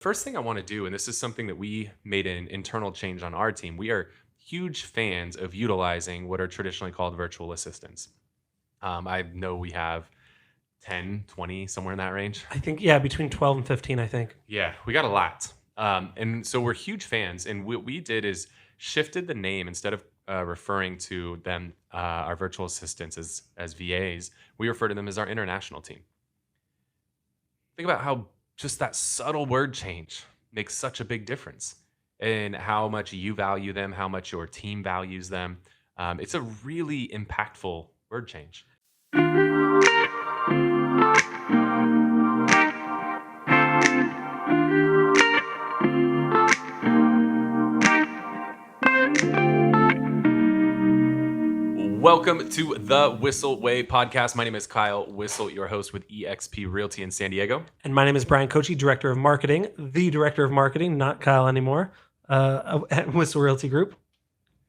First thing I want to do, and this is something that we made an internal change on our team, we are huge fans of utilizing what are traditionally called virtual assistants. I know we have 10, 20, somewhere in that range. I think, between 12 and 15, I think. Yeah, we got a lot. And so we're huge fans. And what we did is shifted the name instead of referring to them, our virtual assistants, as VAs, we refer to them as our international team. Think about how just that subtle word change makes such a big difference in how much you value them, how much your team values them. It's a really impactful word change. Welcome to the Whissel Way Podcast. My name is Kyle Whissel, your host with eXp Realty in San Diego. And my name is Bryan Koci, Director of Marketing, the Director of Marketing, not Kyle anymore, at Whissel Realty Group.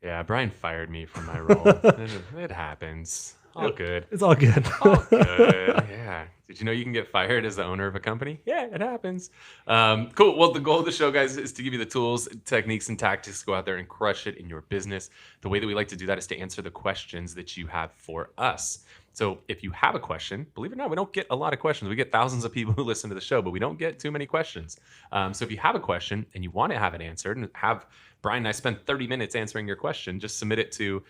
Yeah, Bryan fired me from my role. It happens. All good. It's all good. All good. Yeah. Did you know you can get fired as the owner of a company? Yeah, it happens. Cool. Well, the goal of the show, guys, is to give you the tools, techniques, and tactics to go out there and crush it in your business. The way that we like to do that is to answer the questions that you have for us. So if you have a question, believe it or not, we don't get a lot of questions. We get thousands of people who listen to the show, but we don't get too many questions. So if you have a question and you want to have it answered and have Bryan and I spend 30 minutes answering your question, just submit it to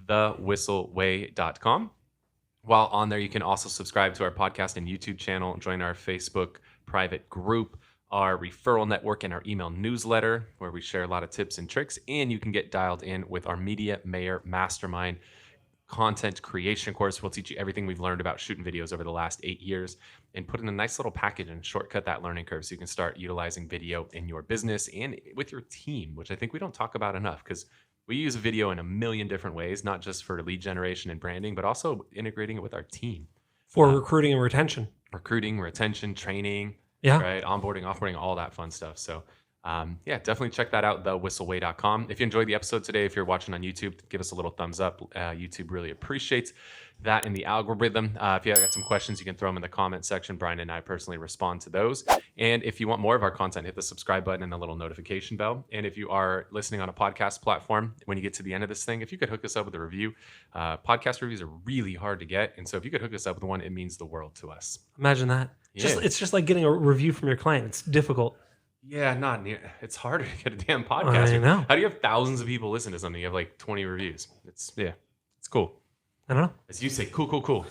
thewhisselway.com. While on there, you can also subscribe to our podcast and YouTube channel, join our Facebook private group, our referral network, and our email newsletter, where we share a lot of tips and tricks. And you can get dialed in with our Media Mayor Mastermind content creation course. We'll teach you everything we've learned about shooting videos over the last 8 years and put in a nice little package and shortcut that learning curve so you can start utilizing video in your business and with your team, which I think we don't talk about enough because we use video in a million different ways, not just for lead generation and branding, but also integrating it with our team. For recruiting and retention. Recruiting, retention, training, right? Onboarding, offboarding, all that fun stuff. So definitely check that out, thewhisselway.com. If you enjoyed the episode today, if you're watching on YouTube, give us a little thumbs up. YouTube really appreciates that in the algorithm. If you got some questions, you can throw them in the comment section. Bryan and I personally respond to those. And if you want more of our content, hit the subscribe button and the little notification bell. And if you are listening on a podcast platform, when you get to the end of this thing, if you could hook us up with a review, podcast reviews are really hard to get. And so if you could hook us up with one, it means the world to us. Imagine that. Yeah. It's just like getting a review from your client. It's difficult. Yeah, not near. It's harder to get a damn podcast. I know. How do you have thousands of people listen to something? You have like 20 reviews. It's cool. I don't know. As you say, cool. Cool.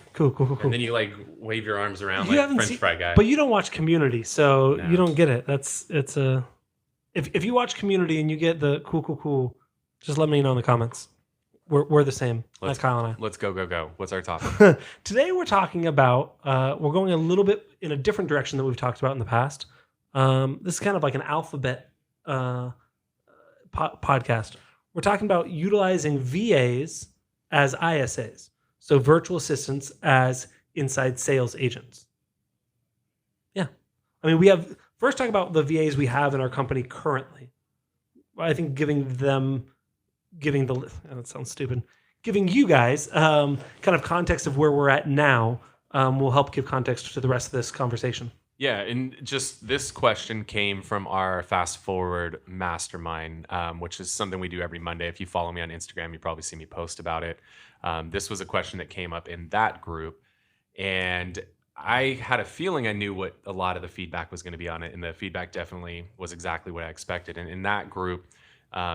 And then you like wave your arms around like French fry guy. But you don't watch Community, so you don't get it. If you watch Community and you get the cool, just let me know in the comments. We're the same, like Kyle and I. Let's go. What's our topic? Today we're talking about, we're going a little bit in a different direction than we've talked about in the past. This is kind of like an alphabet podcast. We're talking about utilizing VAs as ISAs, so virtual assistants as inside sales agents. Yeah. I mean, first talk about the VAs we have in our company currently. I think that sounds stupid. Giving you guys kind of context of where we're at now will help give context to the rest of this conversation. Yeah, and just this question came from our Fast Forward Mastermind, which is something we do every Monday. If you follow me on Instagram, you probably see me post about it. This was a question that came up in that group, and I had a feeling I knew what a lot of the feedback was going to be on it, and the feedback definitely was exactly what I expected. And in that group,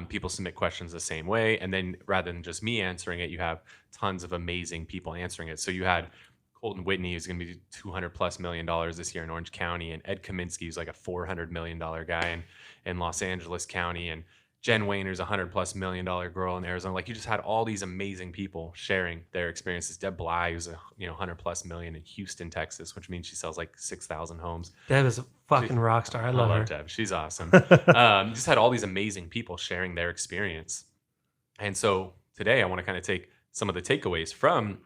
people submit questions the same way, and then rather than just me answering it, you have tons of amazing people answering it. So you had Colton Whitney, who's going to be $200+ million this year in Orange County, and Ed Kaminsky, who's like a $400 million guy in Los Angeles County, and Jen Wayne, who's a $100+ million girl in Arizona. Like, you just had all these amazing people sharing their experiences. Deb Bly, who's a $100+ million in Houston, Texas, which means she sells like 6,000 homes. Deb is a fucking rock star. I love her. Deb. She's awesome. Just had all these amazing people sharing their experience. And so today I want to kind of take some of the takeaways from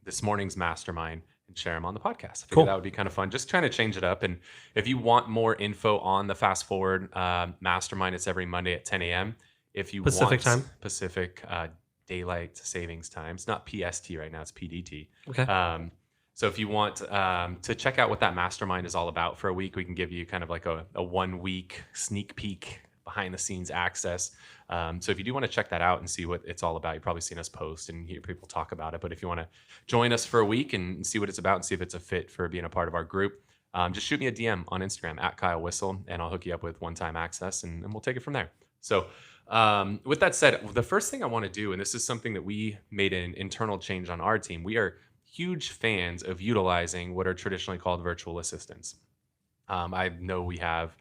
this morning's mastermind and share them on the podcast. I figured that would be kind of fun. Just trying to change it up. And if you want more info on the Fast Forward mastermind, it's every Monday at 10 a.m. If you Pacific want time. Pacific Daylight Savings Time. It's not PST right now. It's PDT. Okay. So if you want to check out what that mastermind is all about for a week, we can give you kind of like a 1 week sneak peek behind the scenes access. So if you do want to check that out and see what it's all about, you've probably seen us post and hear people talk about it. But if you want to join us for a week and see what it's about and see if it's a fit for being a part of our group, just shoot me a DM on Instagram at Kyle Whissel, and I'll hook you up with one-time access, and we'll take it from there. So with that said, the first thing I want to do, and this is something that we made an internal change on our team, we are huge fans of utilizing what are traditionally called virtual assistants. I know we have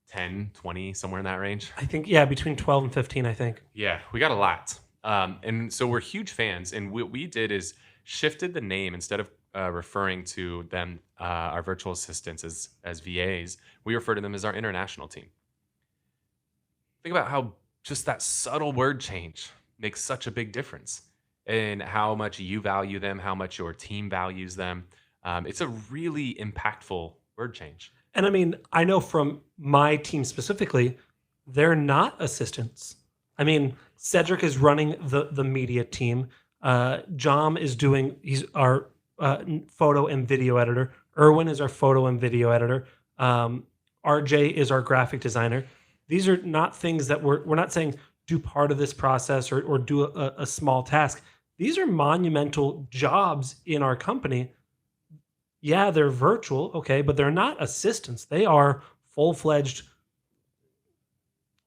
10, 20, somewhere in that range. I think, yeah, between 12 and 15, I think. Yeah, we got a lot. And so we're huge fans. And what we did is shifted the name. Instead of referring to them, our virtual assistants, as VAs, we refer to them as our international team. Think about how just that subtle word change makes such a big difference in how much you value them, how much your team values them. It's a really impactful word change. And I mean, I know from my team specifically, they're not assistants. I mean, Cedric is running the media team. Jom is he's our photo and video editor. Erwin is our photo and video editor. RJ is our graphic designer. These are not things that we're not saying do part of this process or do a small task. These are monumental jobs in our company. Yeah, they're virtual, okay, but they're not assistants. They are full-fledged,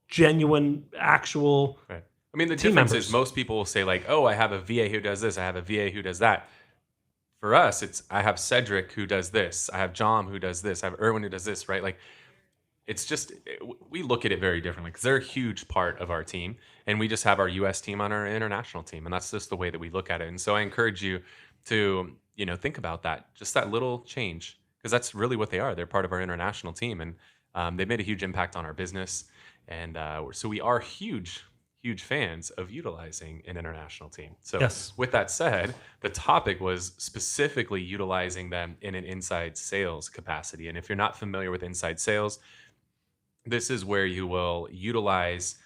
genuine, actual. Right. I mean, the team difference members. is most people will say like, "Oh, I have a VA who does this. I have a VA who does that." For us, it's I have Cedric who does this. I have John who does this. I have Erwin who does this. Right? Like, it's just we look at it very differently because they're a huge part of our team, and we just have our U.S. team on our international team, and that's just the way that we look at it. And so I encourage you to think about that, just that little change, because that's really what they are. They're part of our international team, and they've made a huge impact on our business. And so we are huge fans of utilizing an international team. So Yes. with that said, the topic was specifically utilizing them in an inside sales capacity. And if you're not familiar with inside sales, this is where you will utilize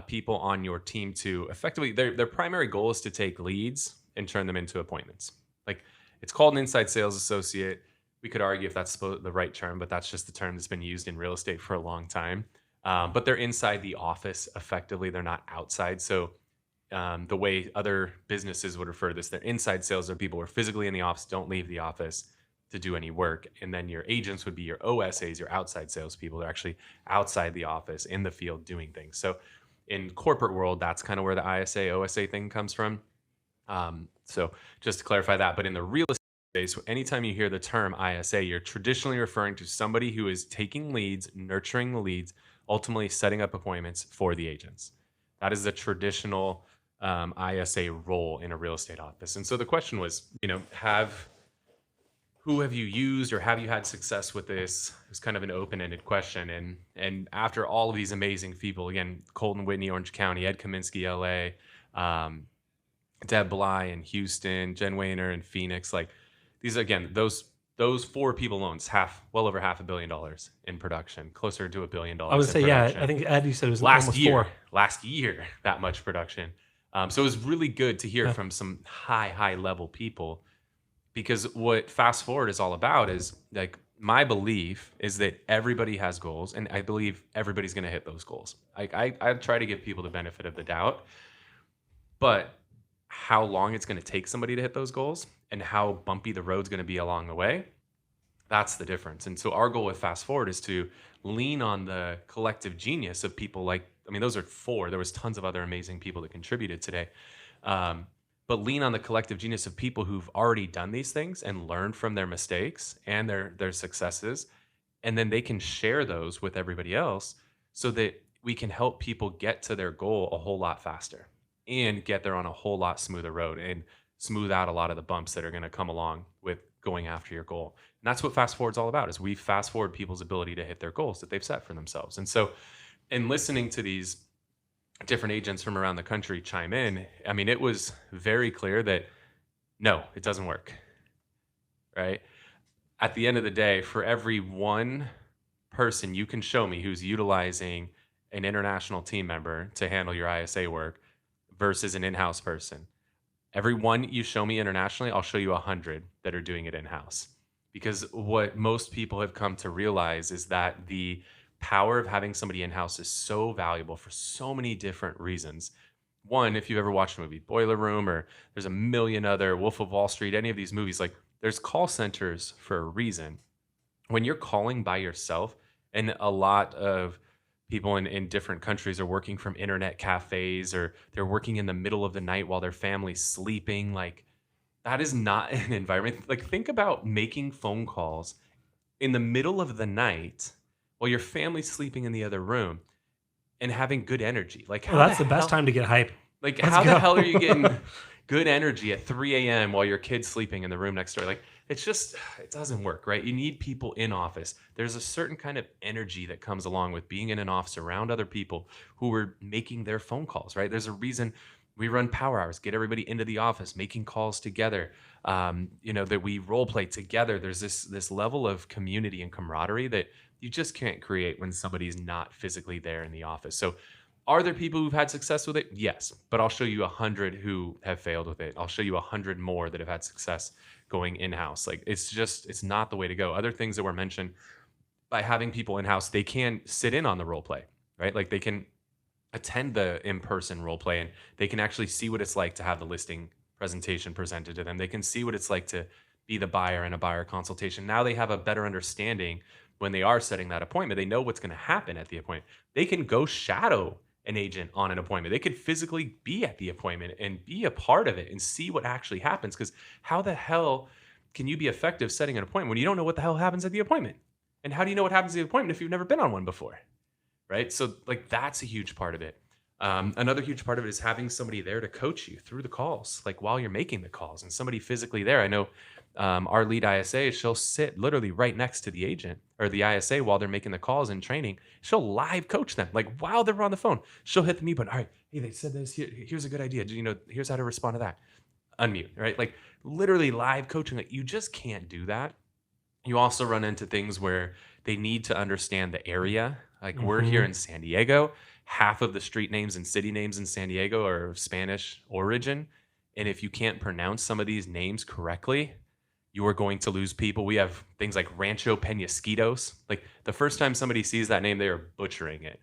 people on your team to effectively, their primary goal is to take leads and turn them into appointments. Like, it's called an inside sales associate. We could argue if that's the right term, but that's just the term that's been used in real estate for a long time. But they're inside the office effectively. They're not outside. So the way other businesses would refer to this, their inside sales are people who are physically in the office, don't leave the office to do any work. And then your agents would be your OSAs, your outside salespeople. They're actually outside the office in the field doing things. So in corporate world, that's kind of where the ISA, OSA thing comes from. So just to clarify that, but in the real estate space, anytime you hear the term ISA, you're traditionally referring to somebody who is taking leads, nurturing the leads, ultimately setting up appointments for the agents. That is the traditional ISA role in a real estate office. And so the question was, who have you used or have you had success with this? It was kind of an open-ended question. And after all of these amazing people, again, Colton Whitney, Orange County, Ed Kaminsky, LA, Deb Bly in Houston, Jen Wayner in Phoenix, like these, again, those 4 people alone, it's well over $500 million in production, closer to $1 billion. I would say, yeah, I think Ed, you said it was almost 4. Last year, that much production. So it was really good to hear from some high level people, because what Fast Forward is all about is, like, my belief is that everybody has goals, and I believe everybody's going to hit those goals. I try to give people the benefit of the doubt, but how long it's going to take somebody to hit those goals and how bumpy the road's going to be along the way, that's the difference. And so our goal with Fast Forward is to lean on the collective genius of people like, those are 4. There was tons of other amazing people that contributed today. But lean on the collective genius of people who've already done these things and learned from their mistakes and their successes. And then they can share those with everybody else so that we can help people get to their goal a whole lot faster and get there on a whole lot smoother road and smooth out a lot of the bumps that are going to come along with going after your goal. And that's what Fast Forward's all about, is we fast forward people's ability to hit their goals that they've set for themselves. And so in listening to these different agents from around the country chime in, it was very clear that no, it doesn't work, right? At the end of the day, for every one person you can show me who's utilizing an international team member to handle your ISA work versus an in-house person, Every one you show me internationally, I'll show you 100 that are doing it in-house. Because what most people have come to realize is that the power of having somebody in-house is so valuable for so many different reasons. One, if you've ever watched the movie Boiler Room, or there's a million other Wolf of Wall Street, any of these movies, like there's call centers for a reason. When you're calling by yourself, and a lot of people in different countries are working from internet cafes, or they're working in the middle of the night while their family's sleeping, like that is not an environment. Like think about making phone calls in the middle of the night while your family's sleeping in the other room and having good energy. Like Well, how that's the best time to get hype. like Let's how the go. hell are you getting good energy at 3 a.m. while your kid's sleeping in the room next door? Like it's just, it doesn't work, right? You need people in office. There's a certain kind of energy that comes along with being in an office around other people who are making their phone calls, right? There's a reason we run power hours, get everybody into the office, making calls together. That we role play together. There's this level of community and camaraderie that you just can't create when somebody's not physically there in the office. So are there people who've had success with it? Yes, but I'll show you 100 who have failed with it. I'll show you 100 more that have had success going in-house. Like it's not the way to go. Other things that were mentioned, by having people in-house, they can sit in on the role play, right? Like they can attend the in-person role play, and they can actually see what it's like to have the listing presentation presented to them. They can see what it's like to be the buyer in a buyer consultation. Now they have a better understanding when they are setting that appointment. They know what's going to happen at the appointment. They can go shadow an agent on an appointment. They could physically be at the appointment and be a part of it and see what actually happens. Because how the hell can you be effective setting an appointment when you don't know what the hell happens at the appointment? And how do you know what happens at the appointment if you've never been on one before? Right? So like that's a huge part of it. Another huge part of it is having somebody there to coach you through the calls, like while you're making the calls, and somebody physically there. I know our lead ISA, she'll sit literally right next to the agent or the ISA while they're making the calls and training. She'll live coach them, like while they're on the phone. She'll hit the mute button. All right, hey, they said this. Here's a good idea. Here's how to respond to that. Unmute, right? Like literally live coaching. Like you just can't do that. You also run into things where they need to understand the area. Like we're here in San Diego. Half of the street names and city names in San Diego are of Spanish origin. And if you can't pronounce some of these names correctly, you are going to lose people. We have things like Rancho Penasquitos. Like the first time somebody sees that name, they are butchering it.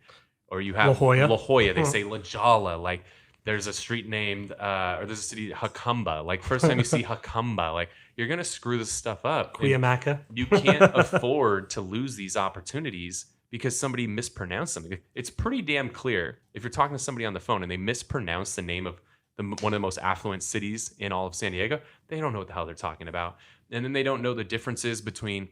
Or you have La Jolla. They say La Jolla. Like there's a street named, or there's a city, Jacumba. Like first time you see Jacumba, like you're going to screw this stuff up. Cuyamaca. You can't afford to lose these opportunities because somebody mispronounced something. It's pretty damn clear if you're talking to somebody on the phone and they mispronounce the name of one of the most affluent cities in all of San Diego, they don't know what the hell they're talking about. And then they don't know the differences between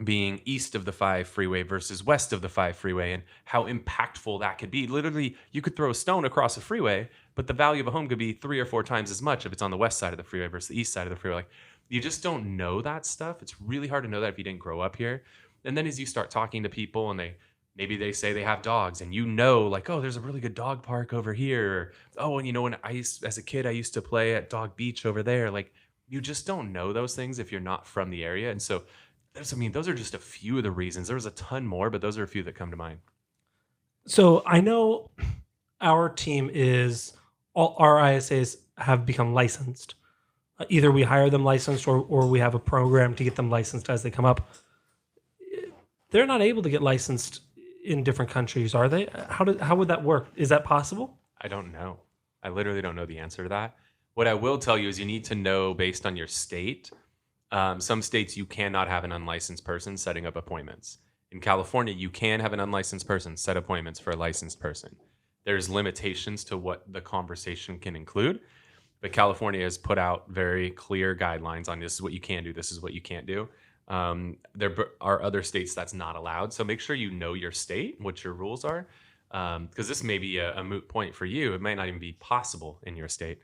being east of the 5 freeway versus west of the 5 freeway and how impactful that could be. Literally, you could throw a stone across a freeway, but the value of a home could be 3 or 4 times as much if it's on the west side of the freeway versus the east side of the freeway. Like, you just don't know that stuff. It's really hard to know that if you didn't grow up here. And then as you start talking to people and maybe they say they have dogs and like, oh, there's a really good dog park over here. Or, oh, and when as a kid, I used to play at Dog Beach over there. Like, you just don't know those things if you're not from the area. And so those are just a few of the reasons. There was a ton more, but those are a few that come to mind. So I know our team all our ISAs have become licensed. Either we hire them licensed or we have a program to get them licensed as they come up. They're not able to get licensed in different countries, are they? How would that work? Is that possible? I don't know. I literally don't know the answer to that. What I will tell you is you need to know based on your state. Some states you cannot have an unlicensed person setting up appointments. In California, you can have an unlicensed person set appointments for a licensed person. There's limitations to what the conversation can include, but California has put out very clear guidelines on this is what you can do, this is what you can't do. There are other states that's not allowed. So make sure you know your state, what your rules are, because this may be a moot point for you. It might not even be possible in your state.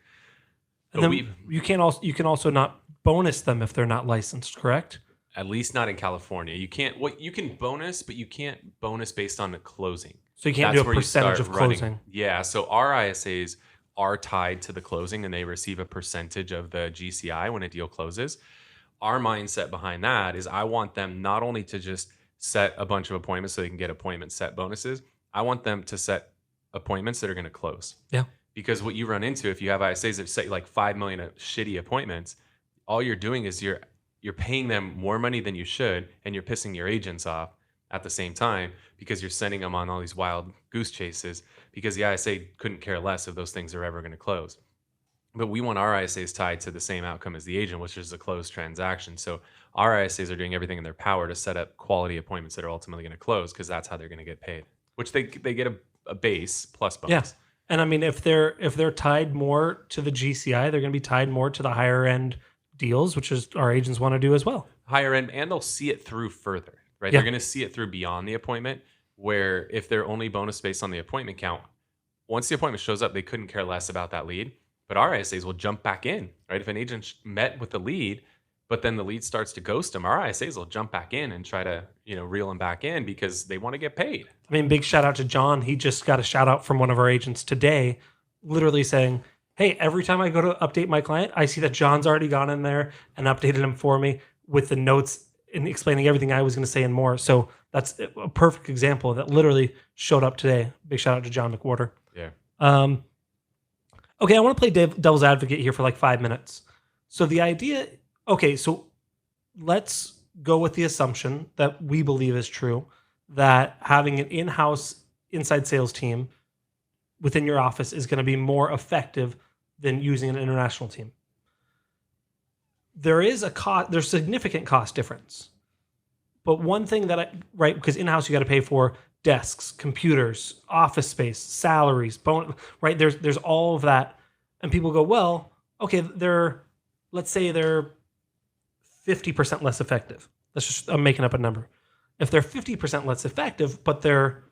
And then you can also not bonus them if they're not licensed, correct? At least not in California. You can bonus, but you can't bonus based on the closing. So you can't do a percentage of closing. Yeah. So our ISAs are tied to the closing and they receive a percentage of the GCI when a deal closes. Our mindset behind that is I want them not only to just set a bunch of appointments so they can get appointment set bonuses. I want them to set appointments that are going to close. Yeah. Because what you run into if you have ISAs that say like 5 million shitty appointments, all you're doing is you're paying them more money than you should, and you're pissing your agents off at the same time because you're sending them on all these wild goose chases because the ISA couldn't care less if those things are ever going to close. But we want our ISAs tied to the same outcome as the agent, which is a closed transaction. So our ISAs are doing everything in their power to set up quality appointments that are ultimately going to close because that's how they're going to get paid, which they get a base plus bonus. Yeah. And I mean, if they're tied more to the GCI, they're going to be tied more to the higher end deals, which is our agents want to do as well. Higher end, and they'll see it through further, right? Yeah. They're going to see it through beyond the appointment, where if they're only bonus based on the appointment count, once the appointment shows up, they couldn't care less about that lead. But our ISAs will jump back in, right? If an agent met with the lead, but then the lead starts to ghost them, our ISAs will jump back in and try to, reel them back in because they want to get paid. I mean, big shout out to John. He just got a shout out from one of our agents today, literally saying, hey, every time I go to update my client, I see that John's already gone in there and updated him for me with the notes and explaining everything I was going to say and more. So that's a perfect example that literally showed up today. Big shout out to John McWhorter. Yeah. Okay, I want to play devil's advocate here for like 5 minutes. So the idea, so let's go with the assumption that we believe is true, that having an in-house inside sales team within your office is going to be more effective than using an international team. There's significant cost difference. But one thing right, because in-house you got to pay for desks, computers, office space, salaries, right? There's all of that. And people go, well, okay, let's say they're 50% less effective. I'm making up a number. If they're 50% less effective, but they're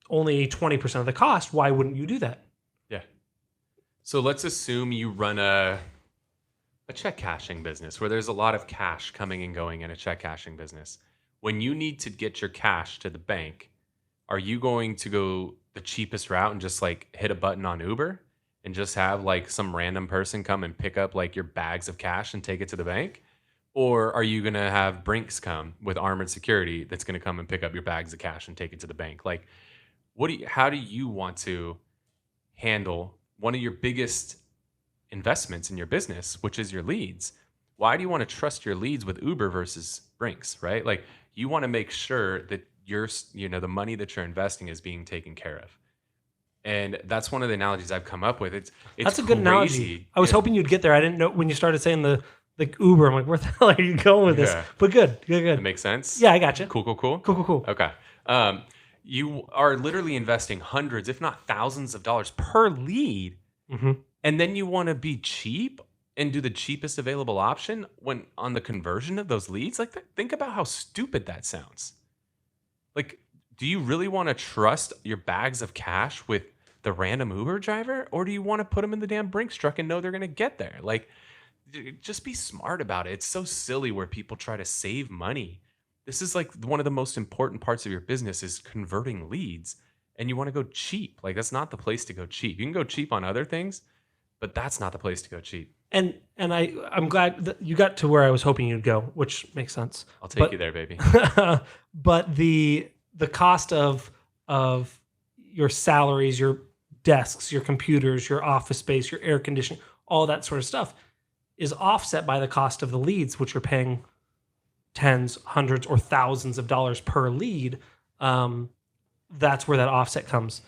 only 20% of the cost, why wouldn't you do that? Yeah. So let's assume you run a check cashing business where there's a lot of cash coming and going in a check cashing business. When you need to get your cash to the bank, are you going to go the cheapest route and just like hit a button on Uber and just have like some random person come and pick up like your bags of cash and take it to the bank? Or are you going to have Brinks come with armored security that's going to come and pick up your bags of cash and take it to the bank? Like, how do you want to handle one of your biggest investments in your business, which is your leads? Why do you want to trust your leads with Uber versus Brinks, right? Like, you want to make sure that the money that you're investing is being taken care of. And that's one of the analogies I've come up with. It's that's a good analogy. I was hoping you'd get there. I didn't know when you started saying the Uber. I'm like, where the hell are you going with this? But good. It makes sense. Yeah, I got you. Cool. Okay. You are literally investing hundreds, if not thousands of dollars per lead. Mm-hmm. And then you want to be cheap and do the cheapest available option when on the conversion of those leads. Like, think about how stupid that sounds. Like, do you really want to trust your bags of cash with the random Uber driver? Or do you want to put them in the damn Brinks truck and know they're going to get there? Like, just be smart about it. It's so silly where people try to save money. This is like one of the most important parts of your business is converting leads. And you want to go cheap. Like, that's not the place to go cheap. You can go cheap on other things, but that's not the place to go cheap. And I'm glad that you got to where I was hoping you'd go, which makes sense. I'll take you there, baby. But the cost of your salaries, your desks, your computers, your office space, your air conditioning, all that sort of stuff is offset by the cost of the leads, which you're paying tens, hundreds, or thousands of dollars per lead. That's where that offset comes.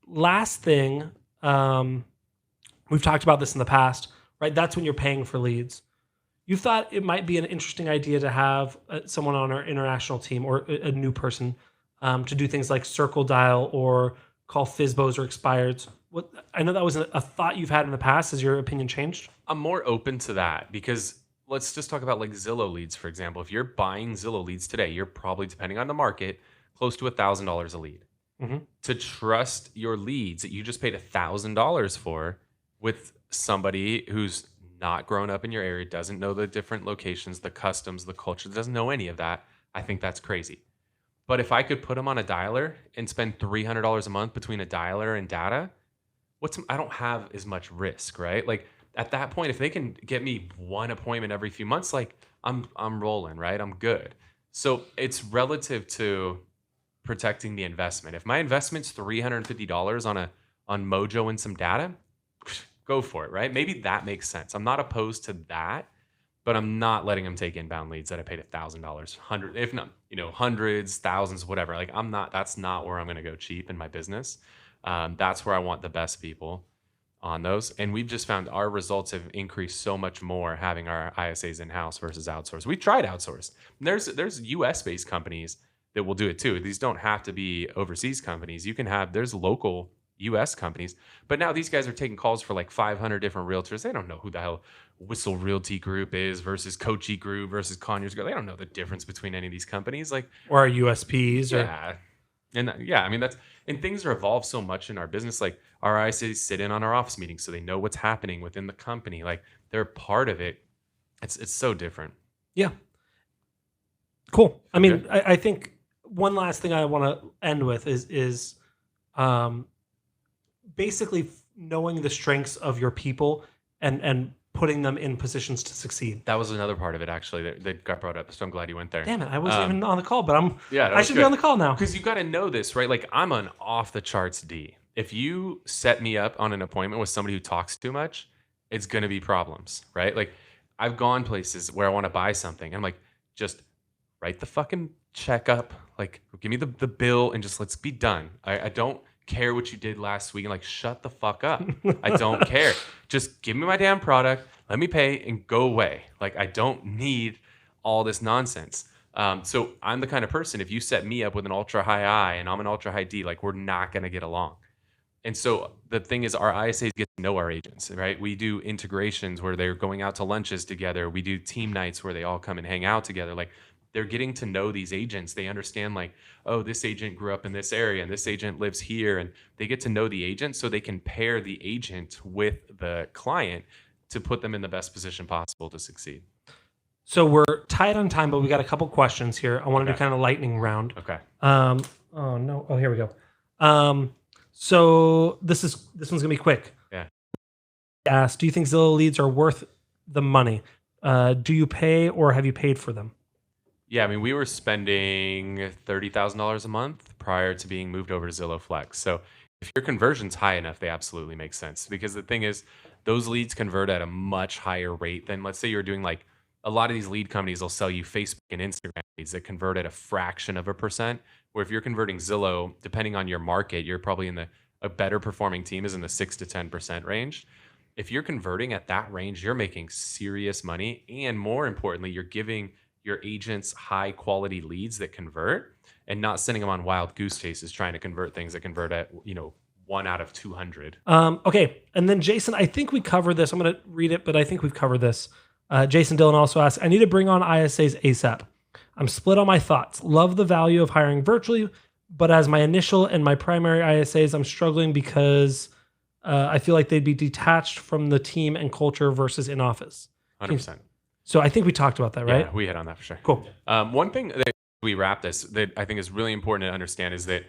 Last thing, we've talked about this in the past, right? That's when you're paying for leads. You thought it might be an interesting idea to have someone on our international team or a new person to do things like circle dial or call FSBOs or expireds. I know that was a thought you've had in the past. Has your opinion changed? I'm more open to that because let's just talk about like Zillow Leads, for example. If you're buying Zillow Leads today, you're probably, depending on the market, close to $1,000 a lead. Mm-hmm. To trust your leads that you just paid $1,000 for with somebody who's not grown up in your area, doesn't know the different locations, the customs, the culture, doesn't know any of that, I think that's crazy. But if I could put them on a dialer and spend $300 a month between a dialer and data, I don't have as much risk, right? Like, at that point, if they can get me one appointment every few months, like I'm rolling, right? I'm good. So it's relative to protecting the investment. If my investment's $350 on Mojo and some data, go for it, right? Maybe that makes sense. I'm not opposed to that, but I'm not letting them take inbound leads that I paid $1,000, hundred, if not, hundreds, thousands, whatever. Like that's not where I'm going to go cheap in my business. That's where I want the best people on those. And we've just found our results have increased so much more having our ISAs in-house versus outsource. We tried outsource. There's US based companies that will do it too. These don't have to be overseas companies. There's local US companies, but now these guys are taking calls for like 500 different realtors. They don't know who the hell Whissel Realty Group is versus Koci Group versus Conyers Group. They don't know the difference between any of these companies. Like, or our USPs. Yeah. And I mean, and things are evolved so much in our business. Like our ISAs sit in on our office meetings, so they know what's happening within the company. Like they're part of it. It's so different. Yeah. Cool. I mean, I think one last thing I want to end with is basically knowing the strengths of your people and putting them in positions to succeed. That was another part of it, actually, that got brought up. So I'm glad you went there. Damn it. I wasn't even on the call, but I should good. be on the call now. Because you got to know this, right? Like I'm an off the charts D. If you set me up on an appointment with somebody who talks too much, it's going to be problems, right? Like I've gone places where I want to buy something. I'm like, just write the fucking check up. Like give me the bill and just let's be done. I don't care what you did last week, and like shut the fuck up. I don't care. Just give me my damn product, let me pay and go away. Like I don't need all this nonsense. So I'm the kind of person, if you set me up with an ultra high I and I'm an ultra high D, like we're not going to get along. And so the thing is, our ISAs get to know our agents, right? We do integrations where they're going out to lunches together. We do team nights where they all come and hang out together. Like they're getting to know these agents. They understand like, oh, this agent grew up in this area and this agent lives here. And they get to know the agent so they can pair the agent with the client to put them in the best position possible to succeed. So we're tight on time, but we got a couple questions here. I want to do kind of lightning round. Okay. Oh no. Oh, here we go. So this one's gonna be quick. Yeah. Ask, do you think Zillow leads are worth the money? Do you pay or have you paid for them? Yeah, I mean, we were spending $30,000 a month prior to being moved over to Zillow Flex. So if your conversion's high enough, they absolutely make sense. Because the thing is, those leads convert at a much higher rate than, let's say you're doing like, a lot of these lead companies will sell you Facebook and Instagram leads that convert at a fraction of a percent. Where if you're converting Zillow, depending on your market, you're probably a better performing team is in the 6 to 10% range. If you're converting at that range, you're making serious money. And more importantly, you're giving your agents high quality leads that convert and not sending them on wild goose chases trying to convert things that convert at 1 out of 200. Okay, and then Jason, I think we covered this. I'm going to read it, but I think we've covered this. Jason Dillon also asks, I need to bring on ISAs ASAP. I'm split on my thoughts. Love the value of hiring virtually, but as my initial and my primary ISAs, I'm struggling because I feel like they'd be detached from the team and culture versus in office. 100%. So I think we talked about that, right? Yeah, we hit on that for sure. Cool. One thing that we wrap this that I think is really important to understand is that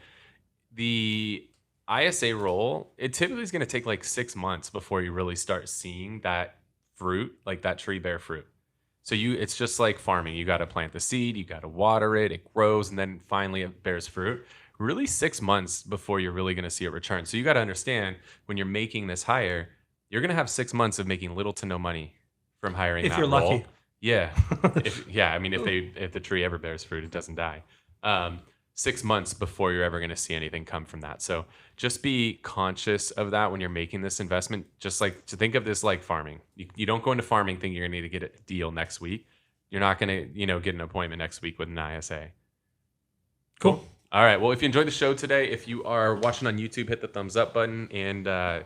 the ISA role, it typically is going to take like 6 months before you really start seeing that fruit, like that tree bear fruit. So it's just like farming. You got to plant the seed, you got to water it, it grows, and then finally it bears fruit. Really 6 months before you're really going to see a return. So you got to understand when you're making this hire, you're going to have 6 months of making little to no money from hiring if that you're role. lucky. Yeah. I mean, if the tree ever bears fruit, it doesn't die. 6 months before you're ever going to see anything come from that. So just be conscious of that when you're making this investment. Just like to think of this like farming. You don't go into farming thinking you're going to need to get a deal next week. You're not going to, get an appointment next week with an ISA. Cool. All right. Well, if you enjoyed the show today, if you are watching on YouTube, hit the thumbs up button and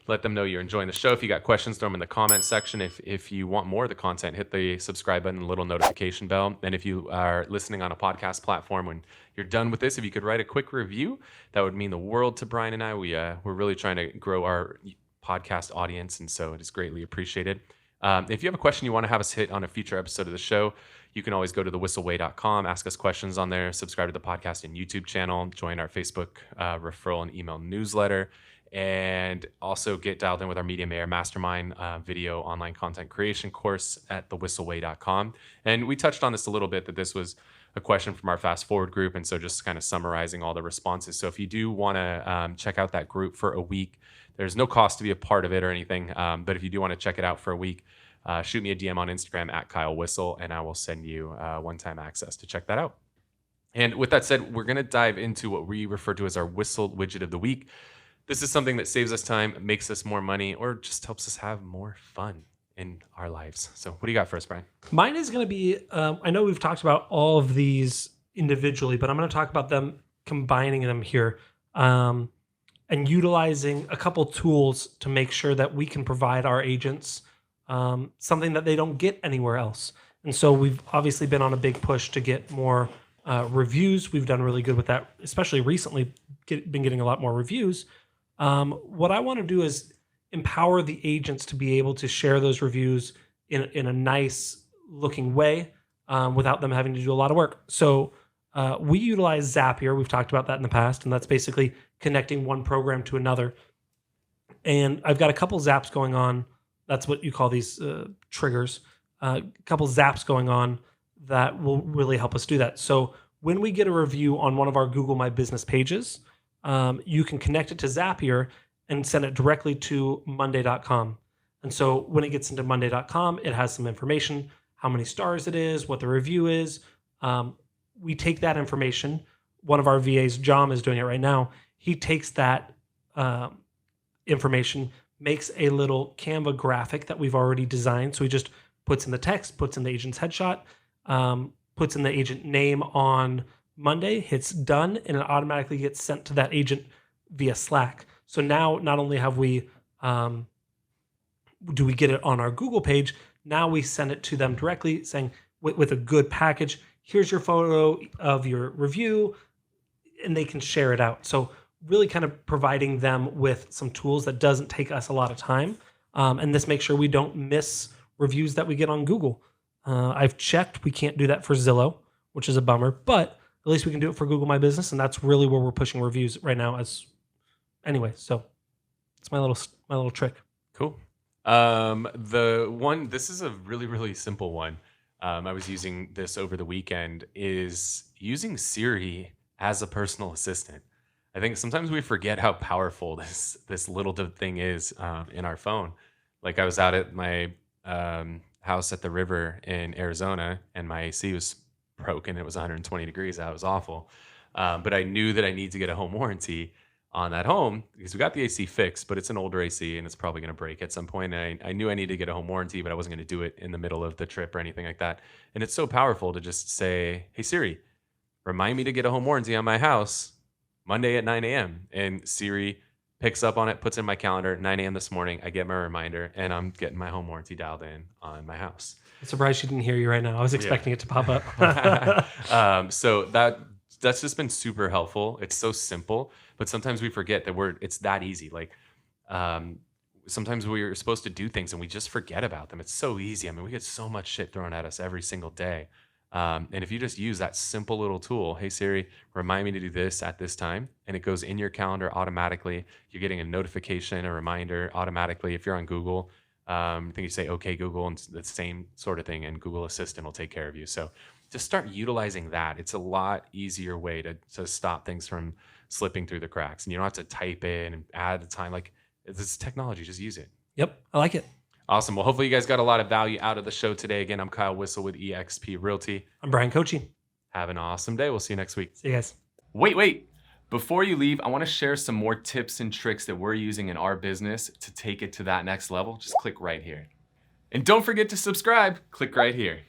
let them know you're enjoying the show. If you got questions, throw them in the comment section. If you want more of the content, hit the subscribe button and little notification bell. And if you are listening on a podcast platform, when you're done with this, if you could write a quick review, that would mean the world to Bryan and I. We're really trying to grow our podcast audience, and so it is greatly appreciated. If you have a question you want to have us hit on a future episode of the show, you can always go to thewhisselway.com, ask us questions on there, subscribe to the podcast and YouTube channel, join our Facebook referral and email newsletter, and also get dialed in with our Media Mayor Mastermind video online content creation course at thewhisselway.com. And we touched on this a little bit, that this was a question from our fast forward group. And so just kind of summarizing all the responses. So if you do want to check out that group for a week, there's no cost to be a part of it or anything. But if you do want to check it out for a week, shoot me a DM on Instagram at Kyle Whissel, and I will send you one-time access to check that out. And with that said, we're going to dive into what we refer to as our Whissel widget of the week. This is something that saves us time, makes us more money, or just helps us have more fun in our lives. So what do you got for us, Bryan? Mine is going to be, I know we've talked about all of these individually, but I'm going to talk about them, combining them here, and utilizing a couple tools to make sure that we can provide our agents something that they don't get anywhere else. And so we've obviously been on a big push to get more reviews. We've done really good with that, especially recently, been getting a lot more reviews. What I want to do is empower the agents to be able to share those reviews in a nice looking way without them having to do a lot of work. So we utilize Zapier. We've talked about that in the past, and that's basically connecting one program to another. And I've got a couple zaps going on. That's what you call these triggers. A couple zaps going on that will really help us do that. So when we get a review on one of our Google My Business pages, you can connect it to Zapier and send it directly to Monday.com. And so when it gets into Monday.com, it has some information, how many stars it is, what the review is. We take that information. One of our VAs, John, is doing it right now. He takes that information, makes a little Canva graphic that we've already designed. So he just puts in the text, puts in the agent's headshot, puts in the agent name on Monday, hits done, and it automatically gets sent to that agent via Slack. So now not only have we do we get it on our Google page, now we send it to them directly saying with a good package, here's your photo of your review, and they can share it out. So really kind of providing them with some tools that doesn't take us a lot of time. And this makes sure we don't miss reviews that we get on Google. I've checked, we can't do that for Zillow, which is a bummer, but at least we can do it for Google My Business, and that's really where we're pushing reviews right now. Anyway, so it's my little trick. Cool. This is a really, really simple one. I was using this over the weekend, is using Siri as a personal assistant. I think sometimes we forget how powerful this little thing is in our phone. Like I was out at my house at the river in Arizona, and my AC was broken. It was 120 degrees out. It was awful. But I knew that I need to get a home warranty on that home because we got the AC fixed, but it's an older AC and it's probably going to break at some point. And I knew I needed to get a home warranty, but I wasn't going to do it in the middle of the trip or anything like that. And it's so powerful to just say, hey, Siri, remind me to get a home warranty on my house Monday at 9 a.m. And Siri picks up on it, puts it in my calendar, 9 a.m. this morning. I get my reminder and I'm getting my home warranty dialed in on my house. I'm surprised she didn't hear you right now. I was expecting it to pop up. So that's just been super helpful. It's so simple, but sometimes we forget that it's that easy. Like sometimes we're supposed to do things and we just forget about them. It's so easy. I mean, we get so much shit thrown at us every single day. And if you just use that simple little tool, hey Siri, remind me to do this at this time, and it goes in your calendar automatically. You're getting a notification, a reminder automatically. If you're on Google, I think you say, okay, Google, and it's the same sort of thing, and Google Assistant will take care of you. So just start utilizing that. It's a lot easier way to stop things from slipping through the cracks. And you don't have to type in and add the time. Like, this technology, just use it. Yep, I like it. Awesome. Well, hopefully you guys got a lot of value out of the show today. Again, I'm Kyle Whissel with eXp Realty. I'm Bryan Koci. Have an awesome day. We'll see you next week. See you guys. Wait. Before you leave, I want to share some more tips and tricks that we're using in our business to take it to that next level. Just click right here. And don't forget to subscribe. Click right here.